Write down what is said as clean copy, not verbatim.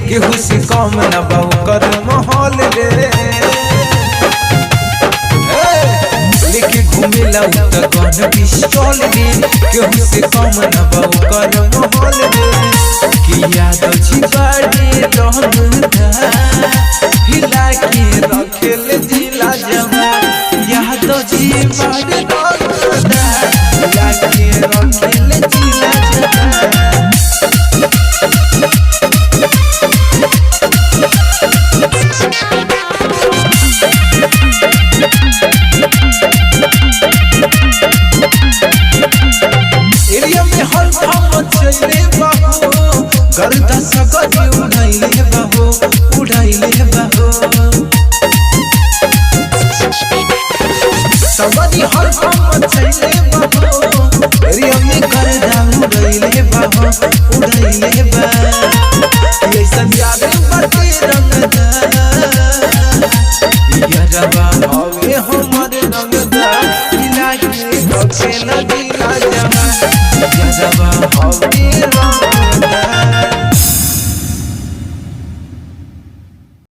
केहू से कम न बहु कर माहौल रे लेके घूमेला त गन पिस्तौल रे केहू से कम न बहु कर माहौल रे किया तो जीवाड़ी रहमदा हिला के रखेल जिला जमा याद तो जीवाड़ी रहमदा हिला के रखेल जिला जमा एरिया में हल हम चले बाबू गर्दा सगरी उड़ाइले बाबू उड़ाइले बाबू सगरी हल हम चले बाबू एरिया में गर्दा उड़ाइले बाबू उड़ाइले बाबू ये सब याद बाटे रंगदा यारबा हवे हमर रंगदा मिला के खेल दिला जमा यारबा हवे